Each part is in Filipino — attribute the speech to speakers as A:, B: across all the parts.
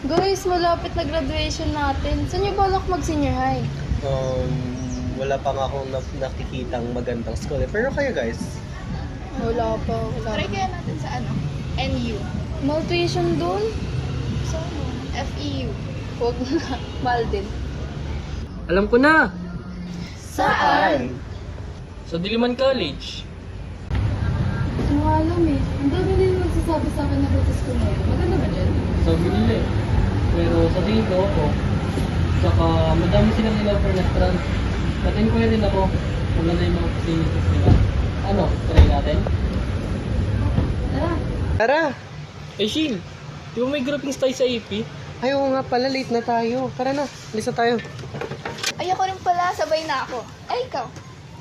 A: Guys, malapit na graduation natin. Saan niyo balak mag-senior high?
B: Wala pa nga akong nakikitang magandang school eh. Pero kayo guys,
A: Wala pa.
C: Try kaya natin sa NU.
A: Mahal tuition doon?
C: So, FEU.
A: Huwag na. Mahal din.
D: Alam ko na!
A: Saan?
D: Sa Diliman College.
A: Hindi ko alam eh. Ang dami din magsasabi sa akin na butas ko na yun. Maganda ba dyan?
D: Sabi nila eh. Pero sa tingin ko ako, saka madami silang in-offer na trans. Nat-inquire din ako kung ano yung mga facilities nila. Ano, try natin?
B: tara!
D: Eh, Shin, di ba may groupings tayo sa AP?
B: Ayaw nga pala, late na tayo. Tara na, alis na tayo.
C: Ay, ako rin pala. Sabay na ako. Ay, ikaw.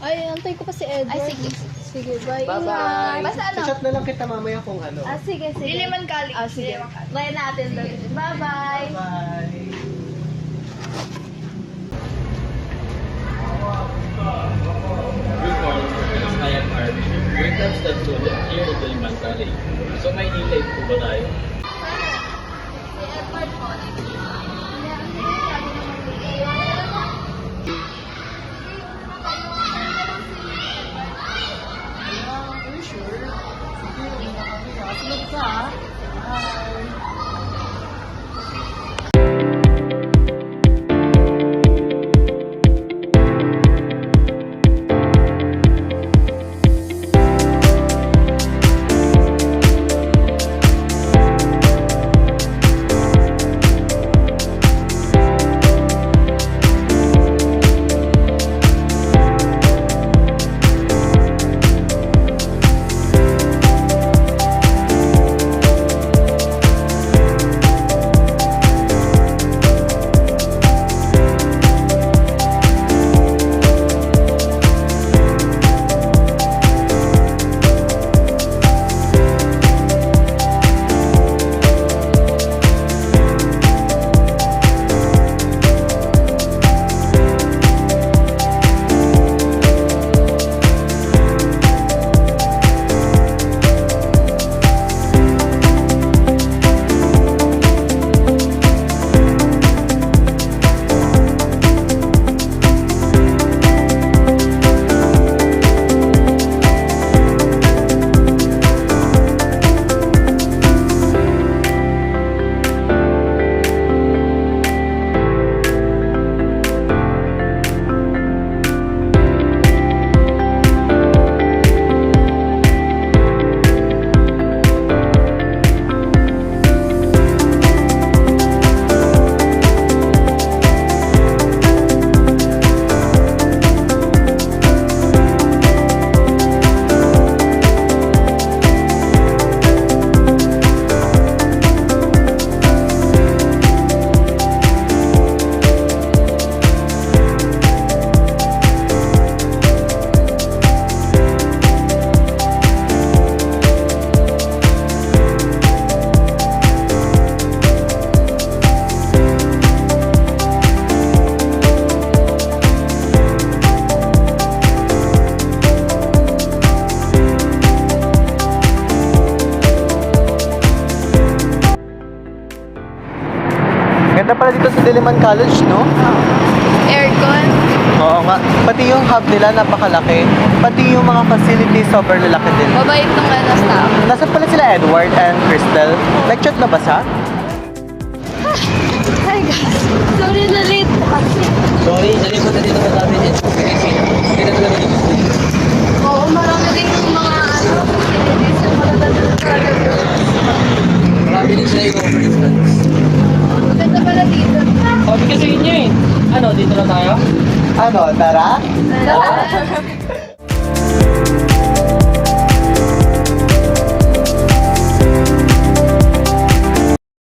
A: Ay, antay ko pa si Edward.
C: Ay, sige.
A: Sige, bye.
B: Bye-bye!
C: Basta ano?
B: Chat na lang kita mamaya kung ano.
A: Sige.
C: Diliman College.
A: Sige.
C: Diliman College.
A: Try natin doon. Bye-bye.
B: Bye!
D: Good morning, friends. I am Arvin. Welcome to student here at Diliman College. So may e-live po ba tayo?
A: Si Edward po. Sunod ka ah.
B: Ganda pala dito sa Diliman College, no?
C: Aircon.
B: Oo nga. Pati yung hub nila napakalaki. Pati yung mga facilities sobrang lalaki din.
C: Mabait nung staff.
B: Nasaan pala sila Edward and Crystal? Nag-chat na ba siya?
A: Hi guys. Sorry na late po kasi.
D: Sorry, nalipot na dito sa amin eh. Hindi na talaga dito.
A: Oo, marami din yung mga facilities yung magaganda talaga.
D: Marami din sila yung offer instance.
A: Maganda pala dito.
D: Sabi kasi inyo eh. Ano, dito na tayo?
B: Ano, tara?
A: Tara.